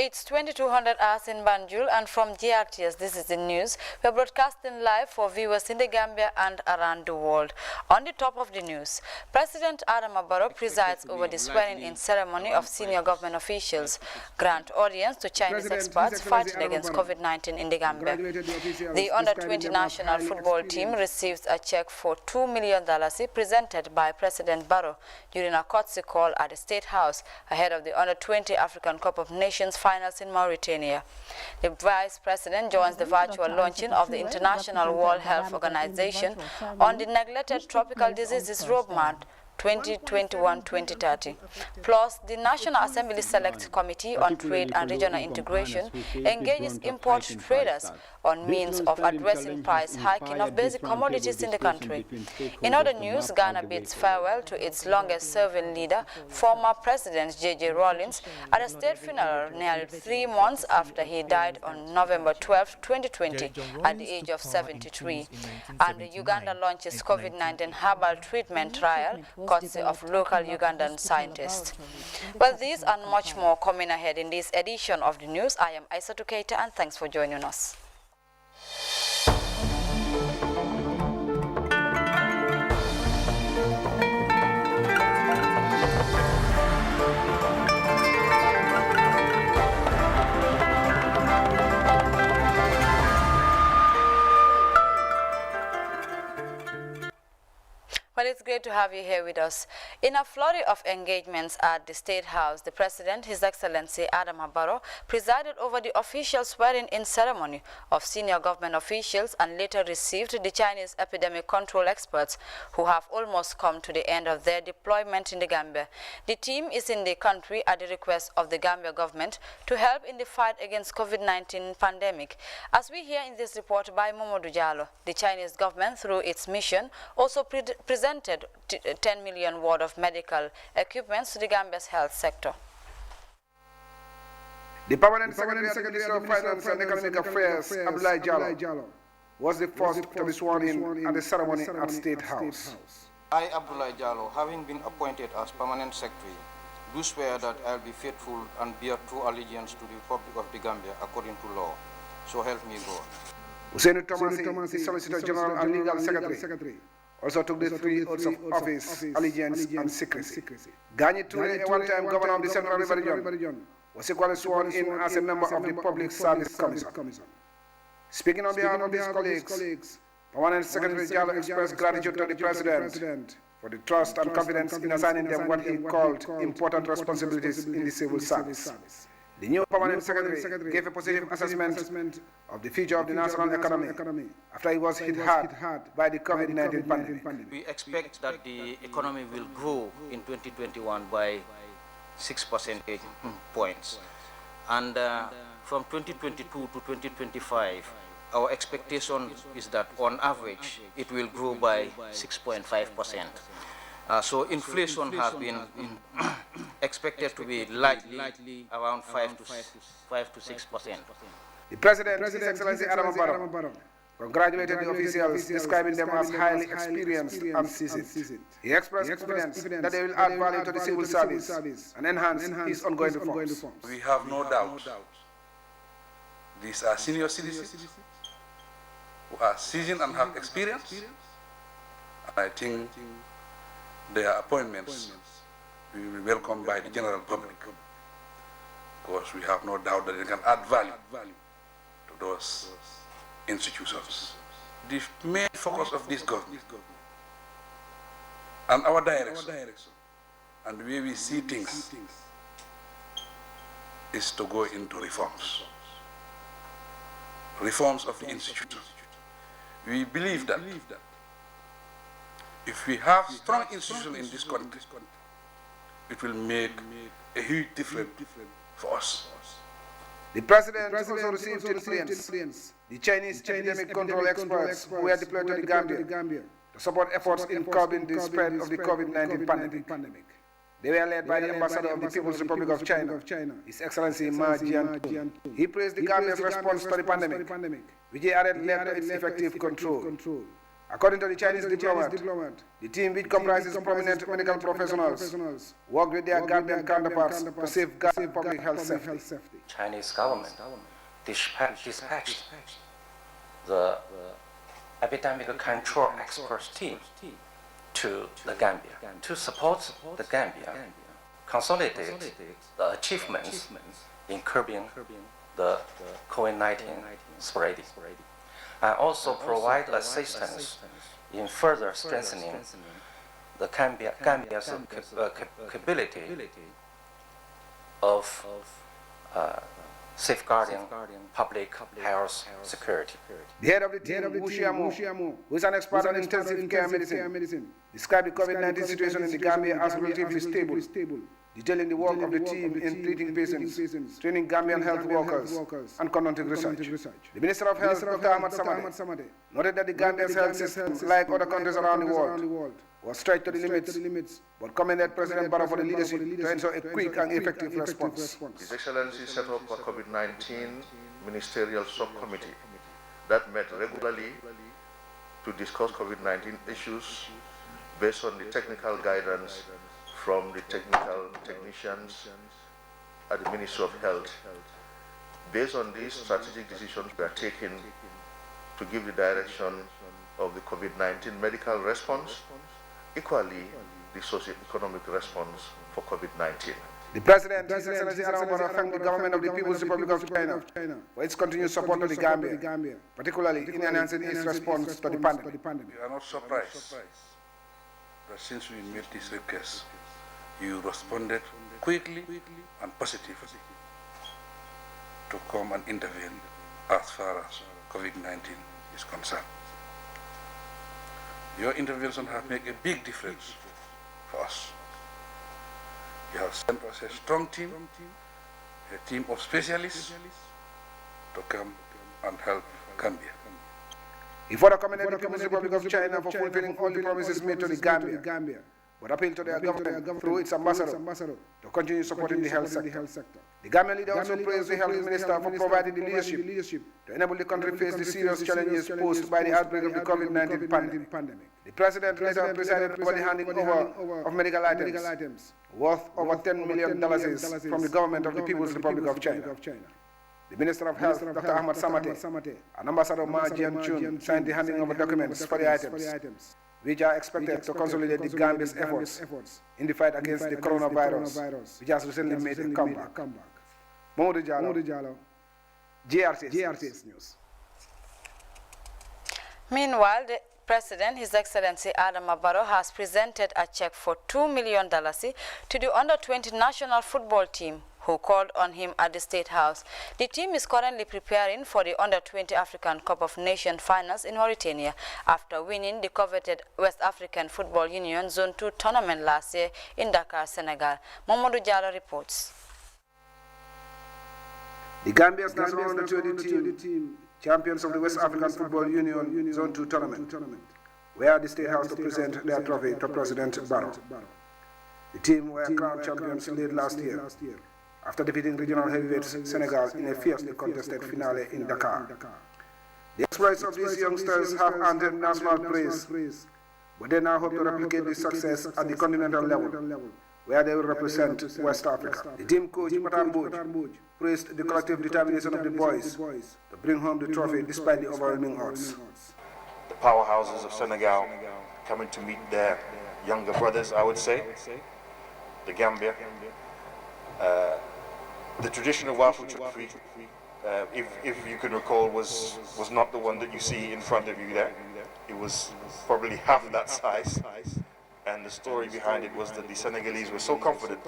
It's 2200 hours in Banjul, and from GRTS, this is the news. We are broadcasting live for viewers in the Gambia and around the world. On the top of the news, President Adama Barrow presides over the swearing-in ceremony of senior government officials, grant audience to Chinese experts fighting against COVID-19 in the Gambia. The under-20 national football team receives a check for $2 million presented by President Barrow during a courtesy call at the State House ahead of the under-20 African Cup of Nations finals in Mauritania. The Vice President joins the virtual launching of the International World Health Organization on the neglected tropical diseases roadmap 2021-2030. Plus, the National Assembly Select Committee on Trade and Regional Integration engages import traders on means of addressing price hiking of basic commodities in the country. In other news, Ghana bids farewell to its longest-serving leader, former President J.J. Rawlings, at a state funeral nearly 3 months after he died on November 12, 2020, at the age of 73. And Uganda launches COVID-19 herbal treatment trial, courtesy of local Ugandan scientists. Well, these and much more coming ahead in this edition of the news. I am Aissatou Keita, and thanks for joining us. Well, it's great to have you here with us. In a flurry of engagements at the State House, the President, His Excellency Adama Barrow, presided over the official swearing-in ceremony of senior government officials and later received the Chinese epidemic control experts who have almost come to the end of their deployment in the Gambia. The team is in the country at the request of the Gambia government to help in the fight against COVID-19 pandemic. As we hear in this report by Momodou Jallo, the Chinese government, through its mission, also presented 10 million worth of medical equipment to the Gambia's health sector. The permanent Secretary of the Ministry of Finance and Economic Affairs, Abdoulaye Jallo, was the first to be sworn in at the ceremony at State House. I, Abdoulaye Jallo, having been appointed as permanent secretary, do swear that I will be faithful and bear true allegiance to the Republic of the Gambia according to law. So help me God. Hussein Thomas, the Solicitor General and Legal Secretary, also took the 3 oaths of office, allegiance and secrecy. Gani Toure, a one-time governor of the Central River region, was equally sworn in as a member of the Public Service Commission. Speaking on behalf of his colleagues, Permanent Secretary Jallo expressed gratitude to the President for the trust and confidence in assigning them what he called important responsibilities in the civil service. The new Permanent Secretary gave a positive assessment of the future of the national economy after it was hit hard by the COVID-19 pandemic. We expect that the economy will grow in 2021 by 6 percentage points. And from 2022 to 2025, our expectation is that on average, it will grow by 6.5%. So inflation has been expected to be likely around 5 to 6%. The President, His Excellency Adama Barrow, congratulated the officials, describing them as highly experienced and seasoned. He expressed confidence that they will add value to the civil service and enhance his ongoing reforms. We have no doubt these are senior citizens who are seasoned and have experience. And I think their appointments will be welcomed by the general public, because we have no doubt that they can add value to those institutions. The main focus of this government and our direction and the way we see things is to go into reforms of the institutions. We believe that if we have strong institutions in this country, it will make a huge difference for us. The President also received influence the Chinese epidemic control experts who were deployed to the Gambia to support efforts in curbing the spread of the COVID-19 pandemic. They were led by the Ambassador of the People's Republic of China, His Excellency Ma Jian. He praised the Gambia's response to the pandemic, which he added led to its effective control. According to the Chinese diplomat, the team, which comprises prominent medical professionals, worked with their Gambian counterparts to safeguard public health safety. Chinese government dispatched the epidemic control experts team to the Gambia to support the Gambia, consolidate the achievements in curbing the COVID-19 spreading, and also provide assistance in further strengthening the Gambia's capability of safeguarding public health security. The head of the team, Wu Xiaomu, who is an expert on intensive care medicine, described the COVID-19 situation in the Gambia as relatively stable, detailing the work of the team in treating patients, training Gambian health workers, and conducting research. The Minister of Health, Dr. Ahmad Samate, noted that the Gambia's health system, like other countries around the world, was stretched to the limits, but commended President Barrow for the leadership to ensure a quick and effective response. His Excellency set up a COVID-19 ministerial subcommittee that met regularly to discuss COVID-19 issues based on the technical guidance from the technicians at the Ministry of Health. Based on these strategic decisions we are taking to give the direction of the COVID-19 medical response, equally the socio-economic response for COVID-19. The President, His Excellency Adam Barrow, thanked the government of the People's Republic of China for its continued support of the Gambia, particularly in enhancing its response to the pandemic. We are not surprised that since we made this request, you responded quickly and positively to come and intervene as far as COVID-19 is concerned. Your intervention has made a big difference for us. You have sent us a strong team, a team of specialists to come and help Gambia. He further commended the People's Republic of China for fulfilling all the promises made to the Gambia, but appealed to their government through its ambassador to continue supporting the health sector. The Gambian leader also praised the health minister for providing the leadership to enable the country face the serious challenges posed by the outbreak of the COVID-19 pandemic. The president later presided over the handing over of medical items worth over $10 million from the government of the People's Republic of China. The Minister of Health, Dr. Ahmad Samate, and Ambassador Ma Jian-chun signed the handing over documents for the items, which are expected to consolidate the Gambia's efforts in the fight against the coronavirus, which has recently made a comeback. Mamadou Jallow, GRTS News. Meanwhile, the President, His Excellency Adam Barrow, has presented a check for $2 million to the Under-20 national football team, who called on him at the State House. The team is currently preparing for the Under-20 African Cup of Nations finals in Mauritania after winning the coveted West African Football Union Zone 2 tournament last year in Dakar, Senegal. Mamadou Diallo reports. The Gambia's national Under-20 team, champions of the West African Football Union Zone 2 tournament, were at the State House to present their trophy to President Barrow. The team were crowned champions late last year, after defeating regional heavyweights Senegal in a fiercely contested finale in Dakar. The exploits of these youngsters have earned national praise, but they now hope to replicate this success at the continental level, where they will represent West Africa. The team coach, Patan Boj, praised the collective determination of the boys to bring home the trophy despite the overwhelming odds. The powerhouses of Senegal coming to meet their younger brothers, I would say, the Gambia. The tradition of Wafu Chukri, if you can recall, was not the one that you see in front of you there. It was probably half that size, and the story behind it was that the Senegalese were so confident,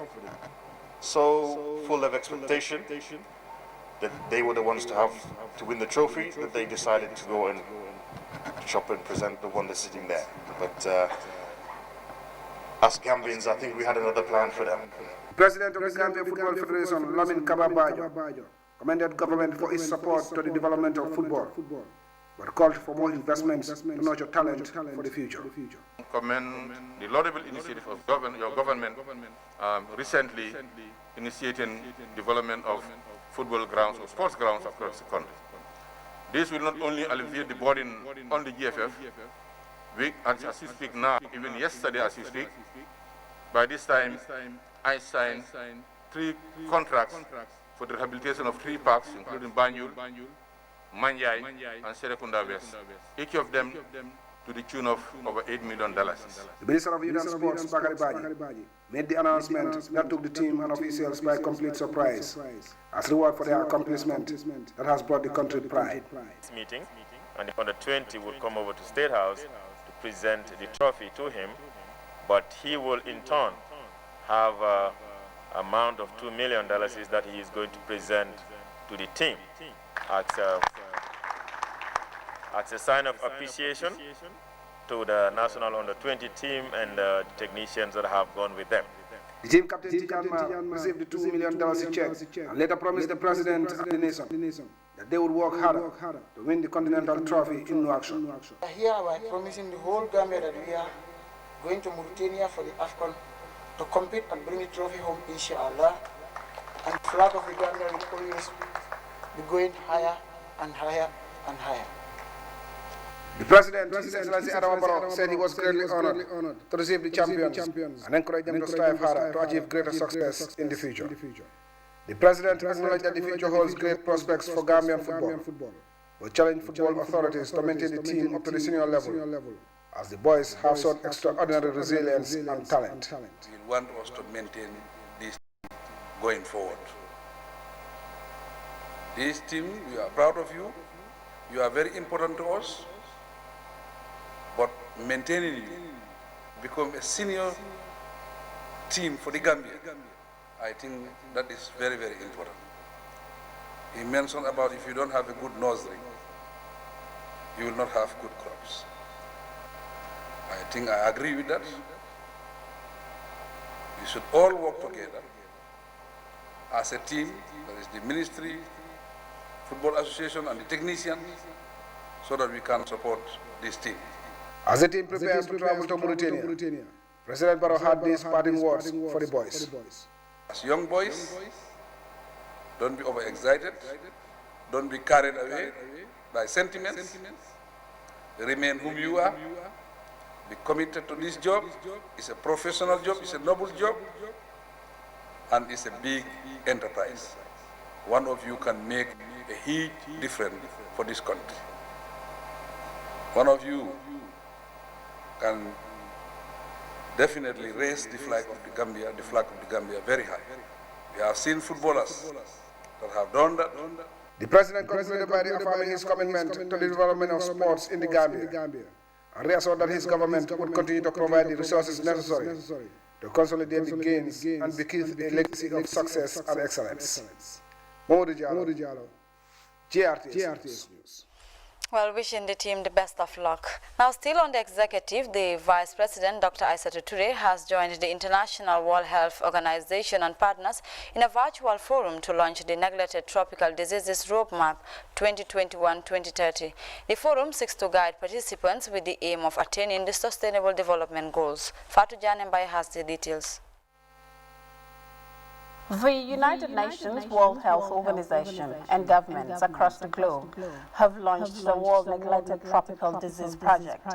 so full of expectation, that they were the ones to win the trophy, that they decided to go and shop and present the one that's sitting there. But us Gambians, I think we had another plan for them. President of the Gambia Football Federation, Lamin Kaba Bajo, commended government for its support to the development of football, but called for more investments to nurture talent for the future. Commend the laudable initiative of your government recently initiating development of football grounds or sports grounds across the country. This will not only alleviate the burden on the GFF, as we speak now, even yesterday as we speak, by this time, I signed 3 contracts for the rehabilitation of 3 parks, including Banjul, Manjai, and Serekunda West, each of them to the tune of over $8 million. The Minister of Youth and Sports, Bakari Baji, made the announcement that took the team and officials by complete surprise as reward for their accomplishment that has brought the country pride. Meeting, and the under 20 would come over to State House to present the trophy to him, but he will in turn have an amount of $2 million that he is going to present to the team as a sign of appreciation to the national under 20 team and the technicians that have gone with them. The team captain Tijan received the $2 million check and later promised the president and the nation that they would work harder to win the continental trophy in no action. Hereby promising the whole Gambia that we are going to Mauritania for the AFCON to compete and bring the trophy home, inshallah. And the flag of the Gambia will always be going higher and higher and higher. The President, His Excellency Adama Barrow, said he was greatly honored to receive the champions and encouraged them to strive harder to achieve greater success in the future. The President acknowledged that the future holds great prospects for Gambian football, but challenged football authorities to maintain the team up to the senior level, as the boys have shown extraordinary resilience and talent. We want us to maintain this team going forward. This team, we are proud of you. You are very important to us. But maintaining you become a senior team for the Gambia, I think that is very, very important. He mentioned about if you don't have a good nursery, you will not have good crops. I think I agree with that. We should all work together as a team, that is the Ministry, Football Association and the technicians, so that we can support this team. As the team prepares to travel to Mauritania, President Barrow had these parting words for the boys. As young boys, don't be overexcited, don't be carried away by sentiments, remain whom you are, be committed to this job. It's a professional job, it's a noble job, and it's a big enterprise. One of you can make a huge difference for this country. One of you can definitely raise the flag of the Gambia very high. We have seen footballers that have done that. The President concluded by reaffirming his commitment to the development of sports in the Gambia and reassured that his government would continue to provide the resources necessary to consolidate the gains and bequeath a legacy of success and excellence. Mamadou Diallo, GRTS News. Well, wishing the team the best of luck. Now, still on the executive, the Vice President, Dr. Aissatou Touré, has joined the International World Health Organization and partners in a virtual forum to launch the Neglected Tropical Diseases Roadmap 2021-2030. The forum seeks to guide participants with the aim of attaining the Sustainable Development Goals. Fatou Janembai has the details. The United Nations World Health Organization and governments across the globe have launched the World Neglected Tropical Disease Project.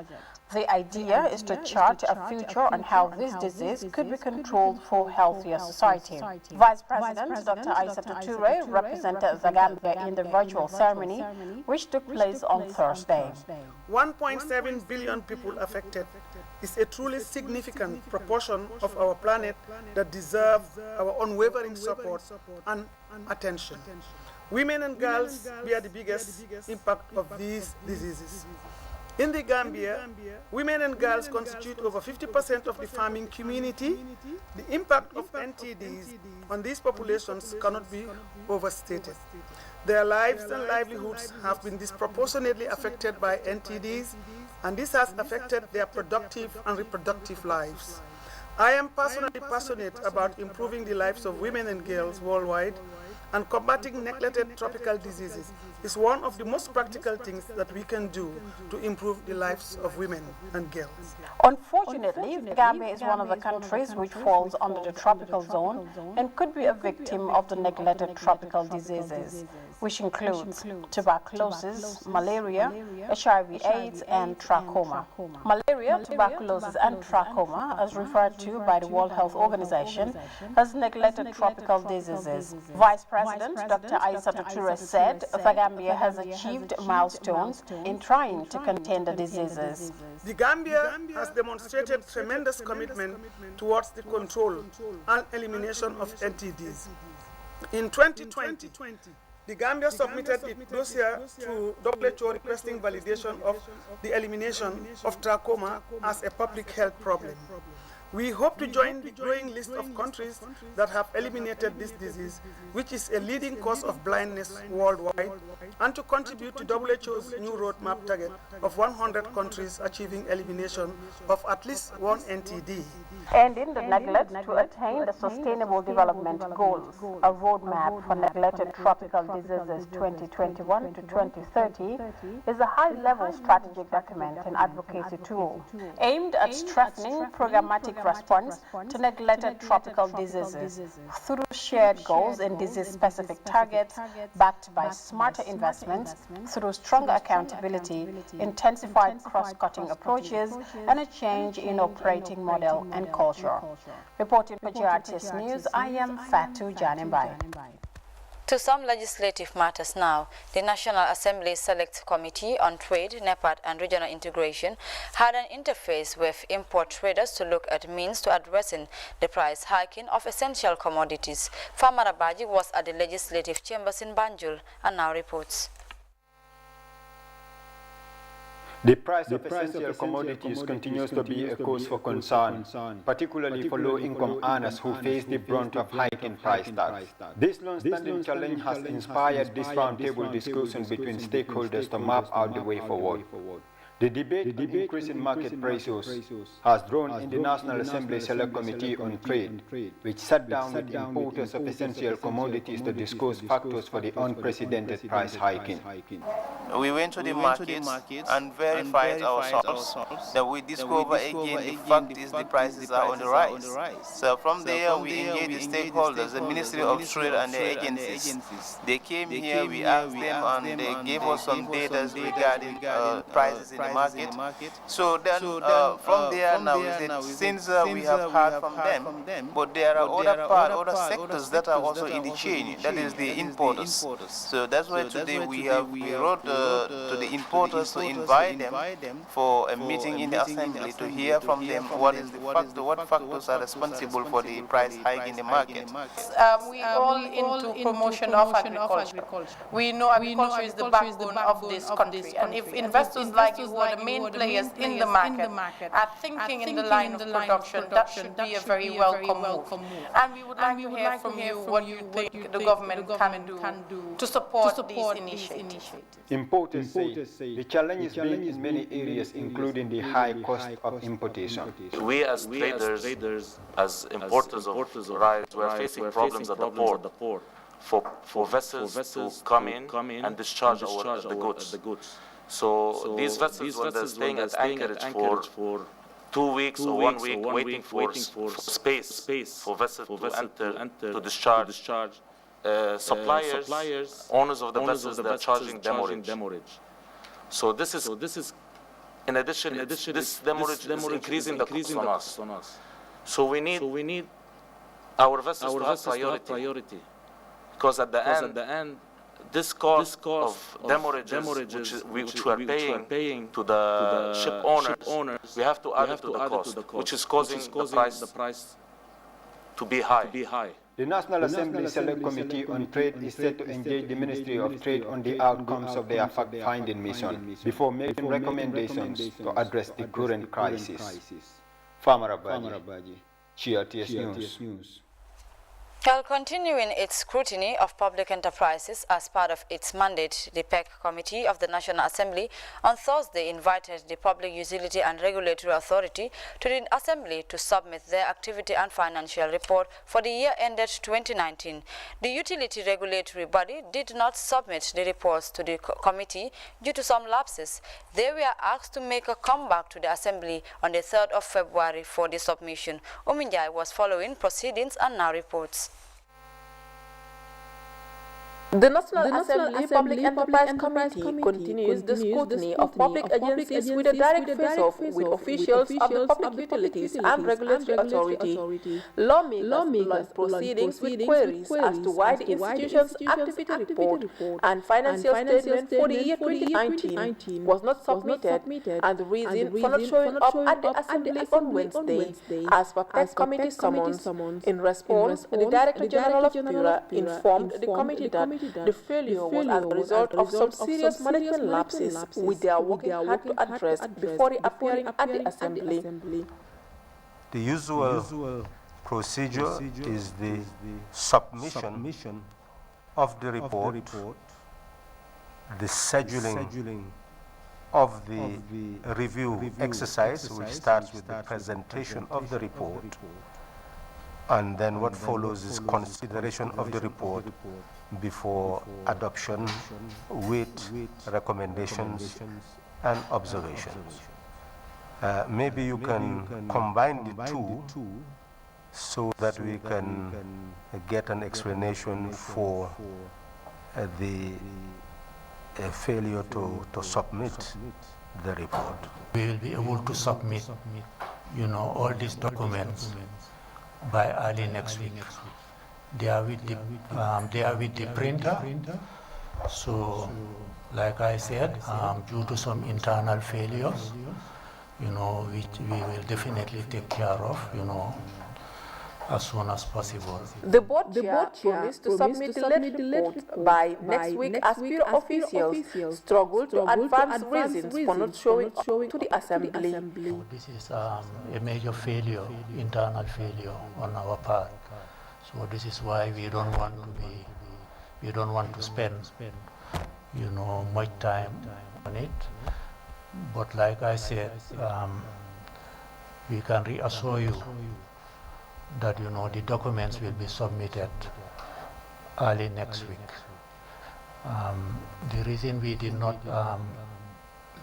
The idea is to chart a future on how this disease could be controlled for healthier society. Vice President Dr. Aissatou Touré represented the Gambia in the virtual ceremony, which took place on Thursday. 1.7 billion people affected is a truly significant proportion of our planet that deserves our unwavering support and attention. Women and girls bear the biggest impact of these diseases. In the Gambia, women and girls constitute over 50% of the farming community. The impact of NTDs on these populations cannot be overstated. Their lives and livelihoods have been disproportionately affected by NTDs, and this has affected their productive and reproductive lives. I am personally passionate about improving the lives of women and girls worldwide, and combating neglected tropical diseases is one of the most practical things that we can do to improve the lives of women and girls. Unfortunately, Gambia is one of the countries which falls under the tropical zone and could be a victim of the neglected tropical diseases. which includes tuberculosis, malaria, HIV/AIDS, and trachoma. Malaria, tuberculosis, and trachoma, as referred to by the World Health Organization, as neglected tropical diseases. Vice President Dr. Aissatou Touré said the Gambia has achieved milestones in trying to contain the diseases. The Gambia has demonstrated tremendous commitment towards the control and elimination of NTDs. In 2020, the Gambia submitted its dossier to WHO requesting validation of the elimination of trachoma as a public health problem. We hope to join the growing list of countries that have eliminated this disease, which is a leading cause of blindness worldwide, and to contribute to WHO's new roadmap target of 100 countries achieving elimination of at least one NTD. Ending the neglect to attain the Sustainable Development Goals, a roadmap for neglected tropical diseases 2021 to 2030, is a high-level strategic document and advocacy tool aimed at strengthening programmatic response to neglected tropical diseases through shared goals and disease-specific targets backed by smarter investments through stronger accountability, intensified cross-cutting approaches, and a change in operating model and culture. Reporting for GRTS News, I am Fatou Janembai. To some legislative matters now, the National Assembly Select Committee on Trade, NEPAD and Regional Integration had an interface with import traders to look at means to addressing the price hiking of essential commodities. Famara Baji was at the legislative chambers in Banjul and now reports. The price of essential commodities continues to be a cause for concern, particularly for low-income earners who face the brunt of hiking price tags. This long-standing challenge has inspired this roundtable discussion between stakeholders to map out the way forward. The debate on increasing market prices has drawn in the National Assembly Select Committee on Trade, which sat down with importers of essential commodities to discuss factors for the unprecedented price hiking. We went to the markets and verified ourselves that we discover again the fact is the prices are on the rise. So from there we engaged the stakeholders, the Ministry of Trade and the agencies. They came here, we asked them and they gave us some data regarding prices in the market. So then from there now we said, since we have heard from them, but there are other sectors that are also in the chain, that is the importers. So that's why today we wrote to the importers to invite them for a meeting in the assembly to hear from them what factors are responsible for the price hike in the market. We all into promotion of agriculture. We know agriculture is the backbone of this country, and if investors like you, who are the main players in the market, are thinking in the line of production, that should be a very welcome move. And we would like to hear from you what you think the government can do to support these initiatives. Importers say the challenge is big in many areas, including the high cost of importation. We as traders, as importers of rice, we are facing problems at the port for vessels to come in and discharge the goods. So these vessels, when they're staying at anchorage for 2 weeks or 1 week, waiting for space for vessels to enter to discharge, suppliers, owners of the vessels, they're charging demurrage. So this is in addition, this demurrage is increasing the cost on us. So we need our vessels to have priority, because at the end, this cost of demurrages which we are paying to the ship owners, we have to add it to the cost, which is causing the price to be high. The National Assembly Select Committee on Trade is set to engage the Ministry of Trade on the outcomes of their fact-finding mission before making recommendations to address the current crisis. Famara Baji, GRTS News. While continuing its scrutiny of public enterprises as part of its mandate, the PEC Committee of the National Assembly on Thursday invited the Public Utility and Regulatory Authority to the Assembly to submit their activity and financial report for the year ended 2019. The utility regulatory body did not submit the reports to the committee due to some lapses. They were asked to make a comeback to the Assembly on the 3rd of February for the submission. Ominjai was following proceedings and now reports. The National Assembly Public Enterprise Committee continues the scrutiny of public agencies with a direct face-off with officials of the Public Utilities and Regulatory Authority. Lawmakers launched proceedings with queries as to why the institution's activity report and financial statement for the year 2019 was not submitted, and the reason for not showing up at the Assembly on Wednesday, as per PEC Committee summons. In response, the Director General of PURA informed the committee that the failure was as a result of some serious management lapses which they are working hard to address before reappearing at the Assembly. The usual procedure is the submission of the report, the scheduling of the review exercise, which starts with the presentation of the report, and then what follows is consideration of the report before adoption with recommendations and observations. Maybe you can combine the two so that we can get an explanation for the failure to submit the report. We will be able to submit, all these documents by early next week. They are with the printer. So, like I said, due to some internal failures, which we will definitely take care of, as soon as possible. The board chair promised to submit the late report by next week as PURA officials struggle to advance reasons for not showing up to the Assembly. So this is a major failure, internal failure on our part. So this is why we don't want to spend, much time on it. But like I said, we can reassure you that the documents will be submitted early next week. The reason we did not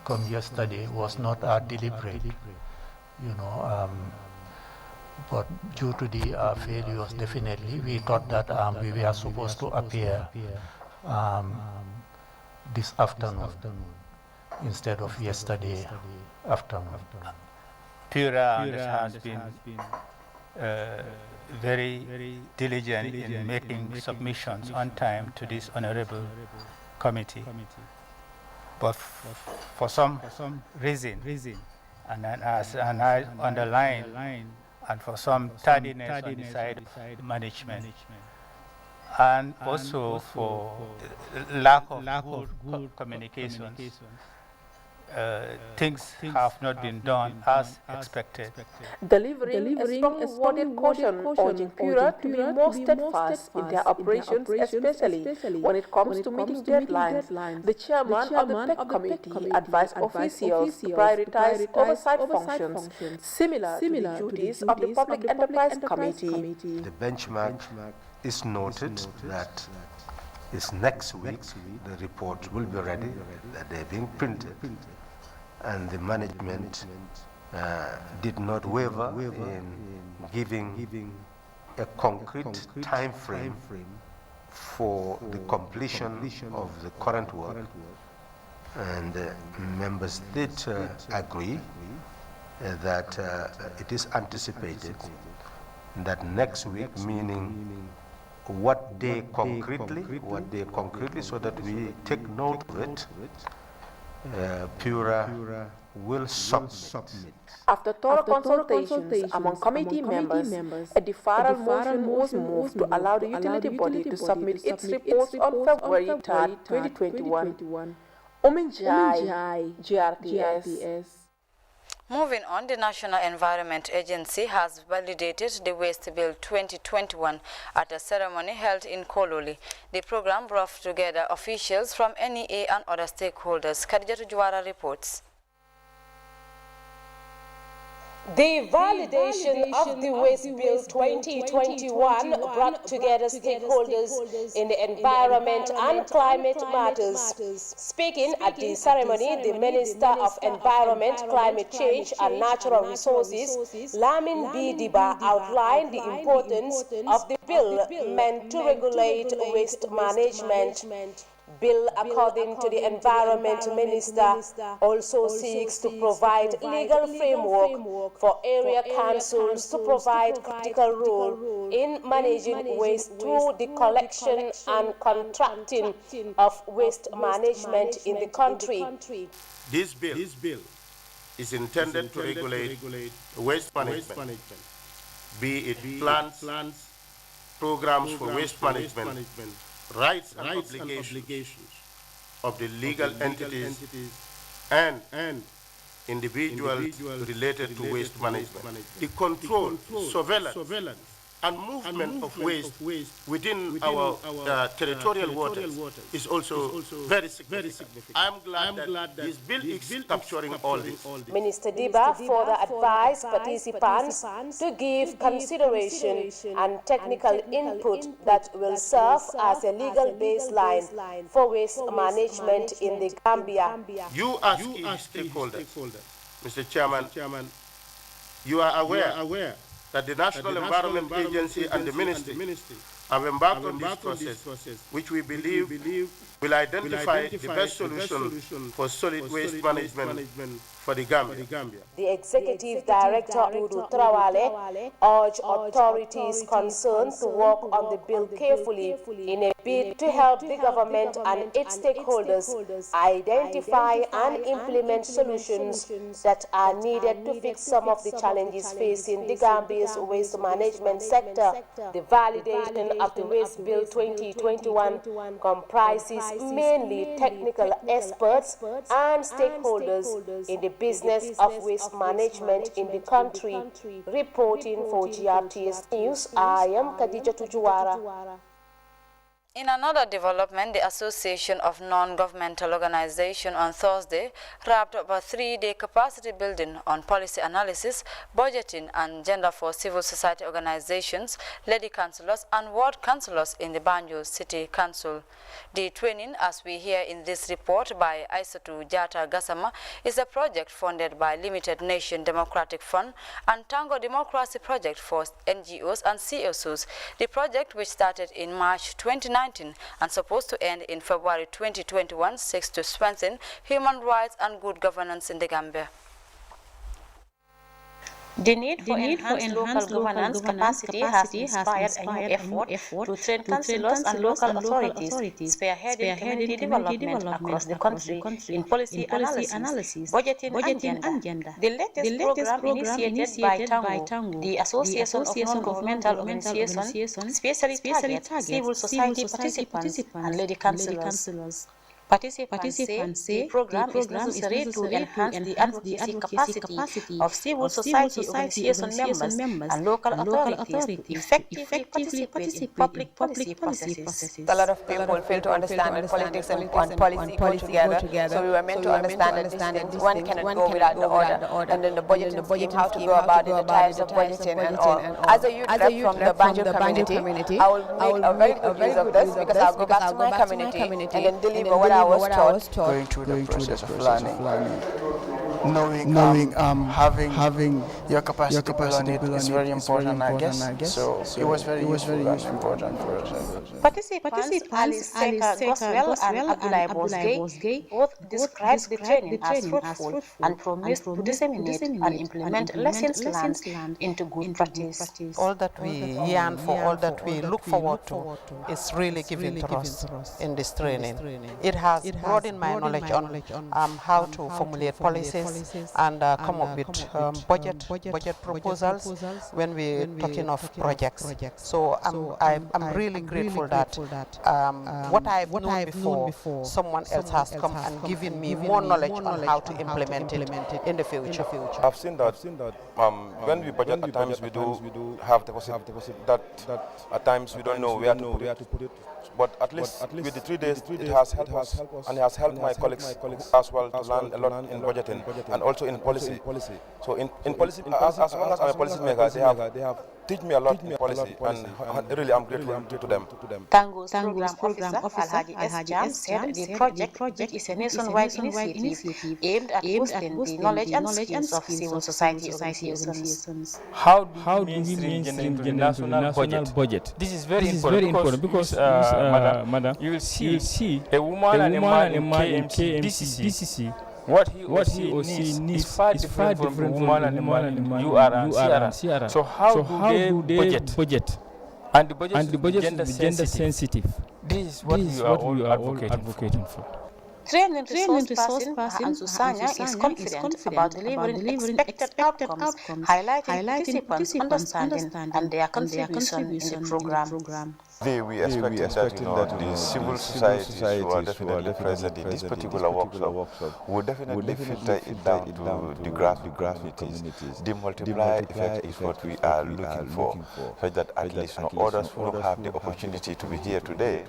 come yesterday was not deliberate, but due to the failures, definitely we thought that we were supposed to appear this afternoon instead of yesterday afternoon. PURA has been very diligent in making submissions on time to this honorable committee. But for some reason, and I underline, and for some tardiness on the side of management, and also for lack of good communications, things have not been done as expected. Delivering a strong worded caution urging PURA to be more steadfast in their operations, especially when it comes to meeting deadlines. The chairman of the PEC committee advised officials to prioritize oversight functions similar to the duties of the Public Enterprise Committee. The benchmark is noted that is next week the report will be ready, that they're being printed, and the management did not waver in giving a concrete time frame for the completion of the current work, and members did agree that it is anticipated that next week, meaning what day concretely, so that we take note of it, PURA will submit. After thorough consultations among committee members, a deferral motion was moved to allow the utility body to submit its reports on February 3, 2021. Ominjai, GRTS. Moving on, the National Environment Agency has validated the Waste Bill 2021 at a ceremony held in Kololi. The program brought together officials from NEA and other stakeholders. Khadija Juwara reports. The validation of the Waste Bill 2021 brought together stakeholders in the environment and climate matters. Speaking at the ceremony, the Minister of Environment, Climate Change and Natural Resources, Lamin B. Diba, outlined the importance of the bill meant to regulate waste management. Bill, according to the Environment Minister, also seeks to provide legal framework for area councils to provide critical role in managing waste through the collection and contracting of waste management in the country. This bill is intended to regulate waste management, be it plans, programs for waste management, rights and obligations of the legal entities and individuals related to waste management. The control, surveillance, and movement of waste within our territorial waters is also very significant. I'm glad that this bill is capturing all this. Minister Diba further advised participants to give consideration and technical input that will serve as a legal baseline for waste management in the Gambia. You as key stakeholders, Mr. Chairman, you are aware that the National Environment Agency and the Ministry have embarked on this process, which we believe will identify the best solution for solid waste management for the Gambia. The Executive Director, Udu Trawale, urged authorities concerned to work on the bill carefully in a bid to help the government and its stakeholders identify and implement solutions that are needed to fix some of the challenges facing the Gambia's waste management sector. The validation of the Waste Bill 2021 comprises mainly technical experts and stakeholders in the business of waste management in the country. Reporting for GRTS News, I am Khadija Tujuwara. In another development, the Association of Non-Governmental Organizations on Thursday wrapped up a 3-day capacity building on policy analysis, budgeting, and gender for civil society organizations, lady councillors, and ward councillors in the Banjul City Council. The training, as we hear in this report by Aissatou Jata Gassama, is a project funded by Limited Nation Democratic Fund and Tango Democracy Project for NGOs and CSOs. The project, which started in March 2019 and supposed to end in February 2021, seeks to strengthen human rights and good governance in the Gambia. The need for enhanced local governance capacity has inspired a new effort to train councillors and local authorities spearheading community development across the country in policy analysis, budgeting and gender. The latest program initiated by Tango, the Association of Non-Governmental Organizations, specially targets civil society participants and lady councillors. Participants say the program is necessary to enhance the advocacy capacity of civil society organization members and local authorities to effectively participate in public policy processes. A lot of people fail to understand that politics and policy go together, so we were meant to understand that these things, one cannot go without the other, and then the budgeting scheme, how to go about it, the types of budgeting and all. As a youth rep from the Banjul community, I will make a very good use of this because I'll go back to my community and then deliver what I was taught. Going through the process of learning. Knowing having your capacity on it is very important, I guess. So it was very useful and important for us. Participants Alice Goswell and Abdullah Bosgay both described the training as fruitful and promised to disseminate and implement lessons learned into good practice. All that we yearn for, all that we look forward to is really given to us in this training. It has broadened my knowledge on how to formulate policies and come up with budget proposals when we're talking of projects. So I'm really grateful that what I've known before, someone else has come and given me more knowledge on how to implement it in the future. I've seen that when we budget, at times we do have deposit that at times we don't know where to put it. But at least with the 3 days, it has helped us and he has helped my colleagues as well to learn a lot in budgeting and also in policy. So in policy, as long as I'm a policy maker, they have teach me a lot in policy, and really I'm grateful to them. Tango's program officer, Alhaji S. Jam, said the project, which is a nationwide initiative aimed at boosting the knowledge and skills of civil society organizations. How do we mainstream gender into the national budget? This is very important because madam, you will see a woman and a man in KMC, DCC. What he or she needs is far different from a woman and a man in UR and CRR. So how do they budget? And the budget is gender sensitive. This is what we are all advocating for. Trained resource person Susanya is confident about delivering expected outcomes, highlighting participants' understanding and their contribution in the program. We expecting that the civil societies who are definitely present in this particular workshop would definitely filter it down to the grassroots. The multiplier effect is what we are looking for, so that at least others who don't have the opportunity to be here today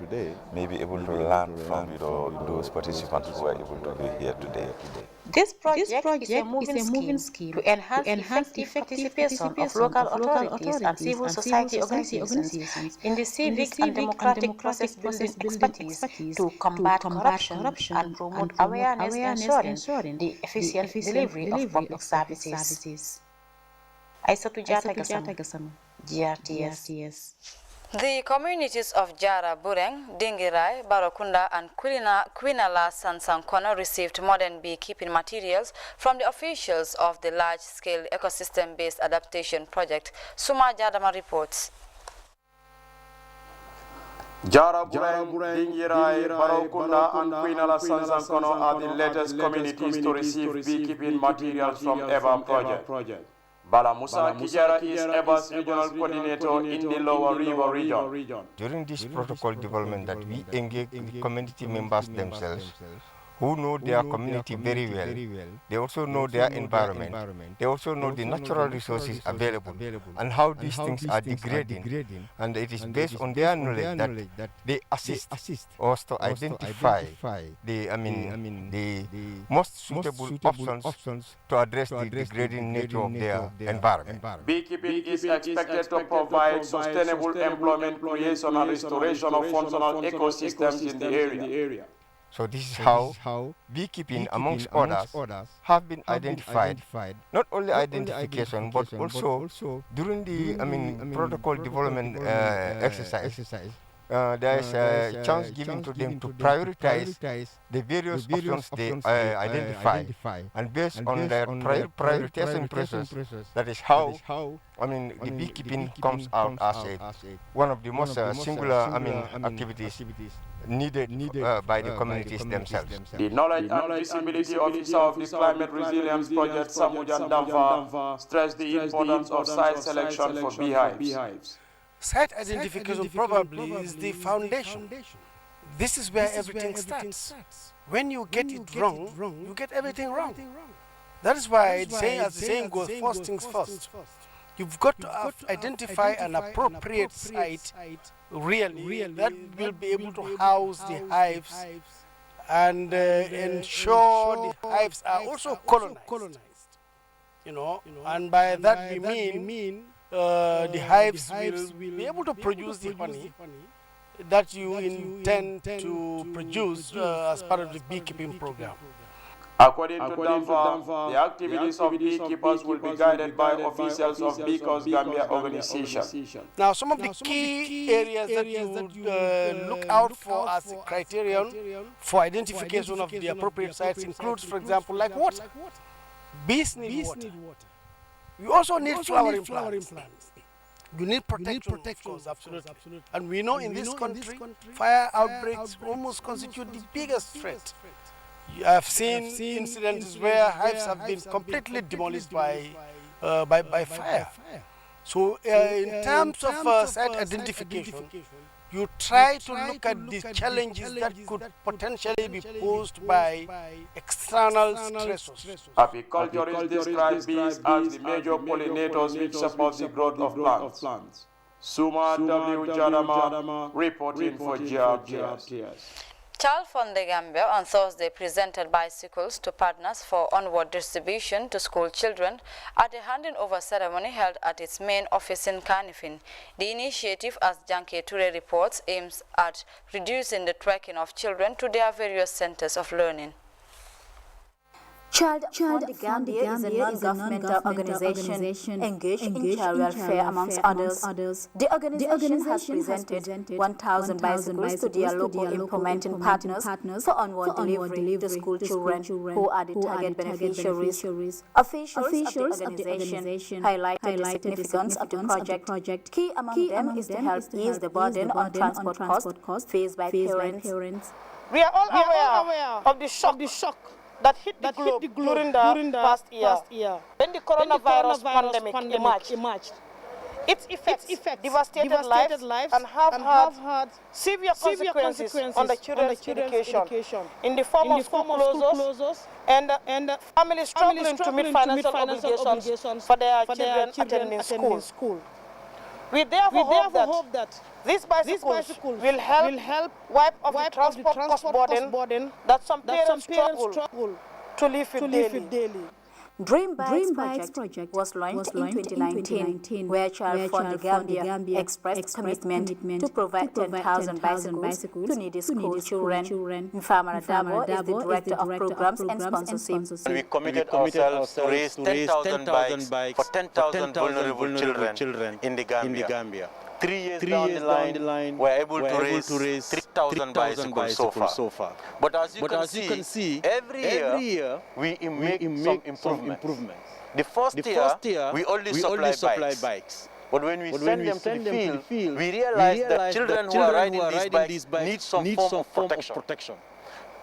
may be able to learn from those participants who are able to be here today. This project is a moving scheme to enhance effective participation of local authorities and civil society organizations in the civic and democratic process building expertise to combat corruption and promote awareness, ensuring the efficient delivery of public services. Aissatou Jatagasama, GRTS. The communities of Jara Bureng, Dingirai, Barokunda, and Quinala Sansankono received modern beekeeping materials from the officials of the large-scale ecosystem-based adaptation project. Suma Jadama reports. Jara Bureng, Dingirai, Barokunda, and Quinala Sansankono are the latest communities to receive beekeeping materials from EVA project. Bala Musa Kijara is EBA's regional coordinator in the Lower River region. During this protocol development that we engage with community members themselves, who know their community very well. They also know their environment. They also know the natural resources available and how these things are degrading. And it is based on their knowledge that they assist us to identify the most suitable options to address the degrading nature of their environment. Beekeeping is expected to provide sustainable employment creation and restoration of functional ecosystems in the area. So this is how beekeeping, amongst others, have been identified. Not only identification, but also during the protocol development exercise. There is a chance given to them to prioritize the various options they identify, and based on their prioritization process, that is how the beekeeping comes out as one of the most singular activities needed by the communities themselves. The Knowledge and Visibility Officer of the Climate Resilience Project, Samujan Damfa, stressed the importance of site selection for beehives. Site identification probably is the foundation. This is where everything starts. When you get it wrong, you get everything wrong. That is why, as the saying goes, first things first. You've got to identify an appropriate site really that will be able to house the hives and ensure the hives are also colonized. And by that we mean the hives will be able to produce the honey that you intend to produce as part of the beekeeping program. According to Damfa, the activities of beekeepers will be guided by officials of Beacons Gambia organization. Now, some of the key areas that you would look out for as a criterion for identification of the appropriate sites includes, for example, like water. Bees need water. You also need flowering plants. You need protection, of course, absolutely. And we know in this country, fire outbreaks almost constitute the biggest threat. I have seen incidents where hives have been completely demolished by fire. So in terms of site identification, you try to look at the challenges that could potentially be posed by external stressors. Apiculturists describe bees as the major pollinators which support the growth of plants. Suma W. Jadama reporting for GRTS. Child Fund the Gambia on Thursday presented bicycles to partners for onward distribution to school children at a handing over ceremony held at its main office in Kanifing. The initiative, as Janke Ture reports, aims at reducing the trekking of children to their various centers of learning. Child Fund Gambia is a non-governmental organization engaged in child welfare amongst others. The organization has presented 1,000 bicycles to their local implementing partners for onward delivery to school children who are the target beneficiaries. Officials of the organization highlighted the significance of the project. Key among them is to help ease the burden on transport costs faced by parents. We are all aware of the shock that hit the globe during the past year. When the coronavirus pandemic emerged, its effects devastated lives and have had severe consequences on the children's education in the form of school closures and families struggling to meet financial obligations for their children attending school. We therefore hope that these bicycles will help wipe off the transport cost burden that some parents struggle to live with daily. Dream Bikes project was launched in 2019, where Child Fund Gambia expressed commitment to provide 10,000 bicycles to needy school children. Farmer Dabo is the director of programs and sponsorship. We committed ourselves to raise 10,000 bikes for 10,000 vulnerable children in the Gambia. 3 years down the line, we're able to raise 3,000 bicycles so far. But as you can see, every year we make some improvements. The first year, we only supply bikes. But when we send them to the field, we realize that children who are riding these bikes need some form of protection.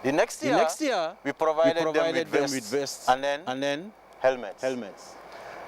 The next year, we provided them with vests and then helmets.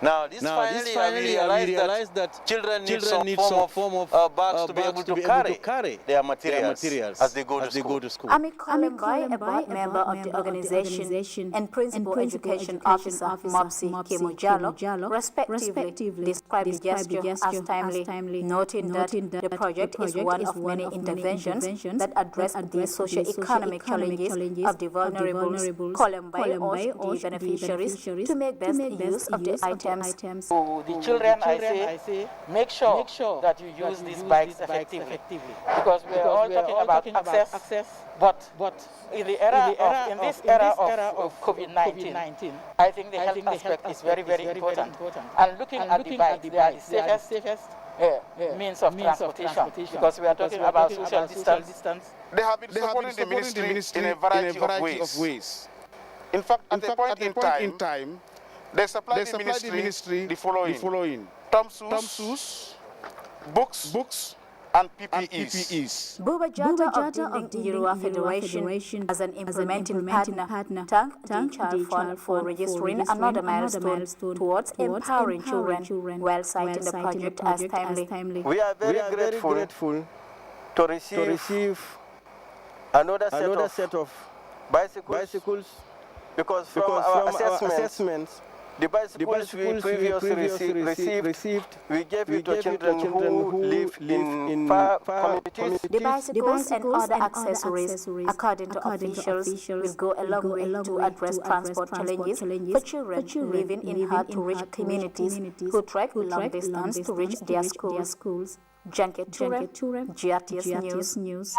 Now, this finally we realized that children need some form of bags to be able to carry their materials as they go to school. Ami Kolembai, a board member of the organization and principal education officer Mopsi Kemojalo, respectively described the gesture as timely, noting that the project is one of many interventions that address the socio-economic challenges of the vulnerable. Kolembai urged the beneficiaries to make best use of the items. To the children, I say, make sure that you use these bikes effectively. Because we are all talking about access, but in this era of COVID-19, I think the health aspect is very, very important. And looking at the bikes, they are the safest means of transportation, because we are talking about social distance. They have been supporting the ministry in a variety of ways. In fact, at a point in time, they supply the ministry the following: thumbsuits, books, and PPEs. Buba Jata of the Yoruba Federation as an implementing partner thanked the Child Fund for registering another milestone towards empowering children while citing the project as timely. We are very grateful to receive another set of bicycles because from our assessments, the bicycles we previously received, we gave it to children who live in far communities. The bicycles and other accessories, according to officials, will go a long way to address transport challenges for children living in hard-to-reach communities who trek long distance to reach their schools. Janke Ture, GRTS News.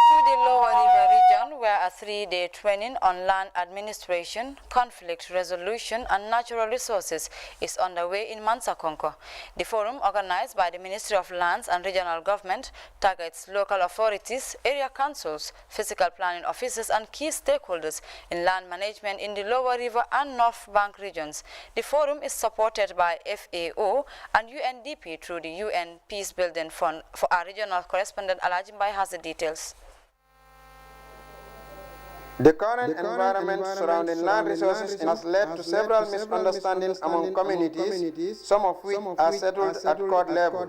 To the Lower River region, where a 3-day training on land administration, conflict resolution and natural resources is underway in Mansakonko. The forum, organized by the Ministry of Lands and Regional Government, targets local authorities, area councils, physical planning officers and key stakeholders in land management in the Lower River and North Bank regions. The forum is supported by FAO and UNDP through the UN Peace Building Fund. For our regional correspondent, Alajimbai has the details. The current environment surrounding land resources has led to several misunderstandings among communities, some of which are settled at court level.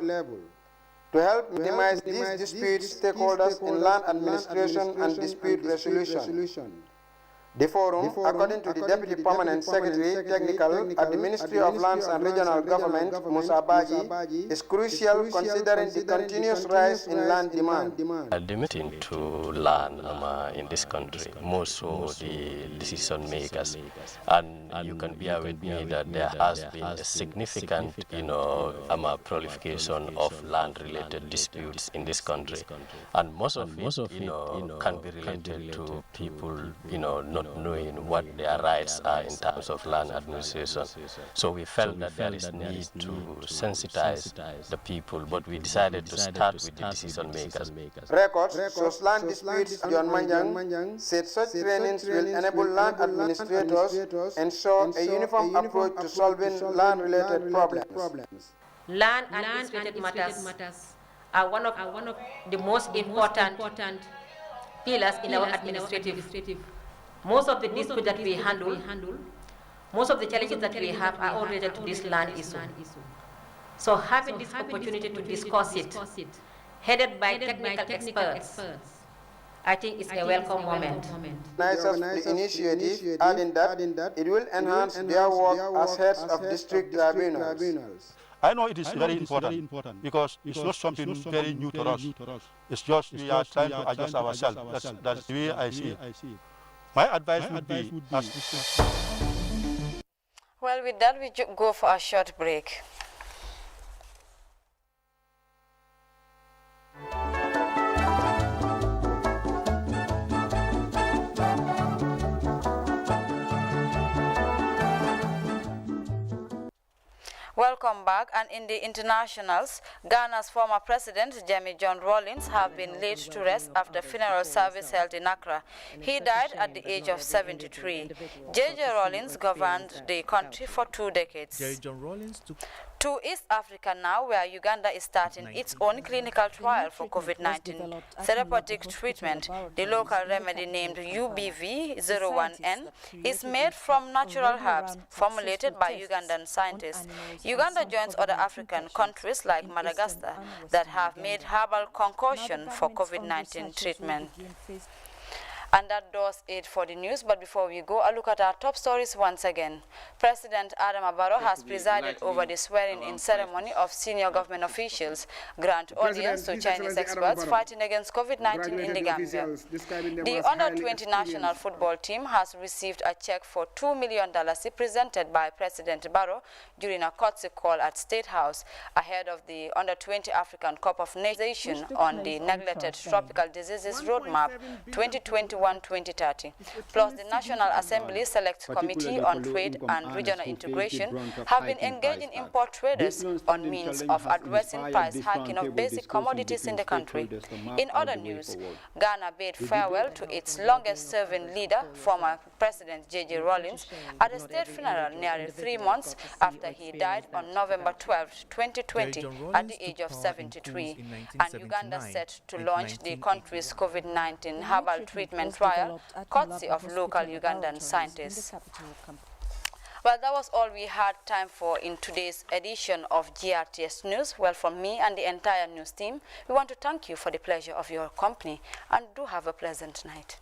To help minimize these disputes, stakeholders in land administration and dispute resolution The forum, according to the Deputy Permanent Secretary Technical at the Ministry of Lands and Regional Government, Musa Baji, is crucial considering the continuous rise in land demand. Limiting to land in this country, more so the decision makers, and you can bear with me that there has been a significant, proliferation of land-related disputes in this country, and most of it, can be related to people, not knowing what their rights are in terms of land administration. So we felt that there is need to sensitize the people, but we decided to start with the decision makers. Records shows land disputes. John Manjang said such trainings will enable land administrators and show a uniform approach to solving land-related problems. Land administrative matters are one of the most important pillars in our administrative. Most of the disputes that we handle, most of the challenges that we have are all related to this land issue. So having this opportunity to discuss it, headed by technical experts, I think it's a welcome moment. The initiative, adding that it will enhance their work as heads of district tribunals. I know it is very important because it's not something very new to us. It's just we are trying to adjust ourselves. That's the way I see it. My advice would be, well, with that, we go for a short break. Welcome back. And in the internationals, Ghana's former president, Jamie John Rawlings, have been laid to rest after funeral service held in Accra. He died at the age of 73. J.J. Rawlings governed the country for 2 decades. J. John Rawlings took to East Africa now, where Uganda is starting its own clinical trial for COVID-19 therapeutic treatment. The local remedy named UBV01N is made from natural herbs formulated by Ugandan scientists. Uganda joins other African countries like Madagascar that have made herbal concoction for COVID-19 treatment. And that does it for the news. But before we go, a look at our top stories once again. President Adama Barrow has presided over the swearing-in ceremony of senior government officials, grant audience to Chinese experts fighting against COVID-19 in the Gambia. The under-20 national football team has received a check for $2 million presented by President Barrow during a courtesy call at State House ahead of the under-20 African Cup of Nations on the neglected tropical diseases roadmap 2021-2030. Plus, the National Assembly Select Committee on Trade and Regional Integration have been engaging import traders on means of addressing price hiking of basic commodities in the country. In other news, Ghana bade farewell to its longest-serving leader, former President J.J. Rawlings, at a state funeral nearly 3 months after he died on November 12, 2020, at the age of 73. And Uganda set to launch the country's COVID-19 herbal treatment trial, courtesy of local Ugandan scientists. Well, that was all we had time for in today's edition of GRTS News. Well, from me and the entire news team, we want to thank you for the pleasure of your company, and do have a pleasant night.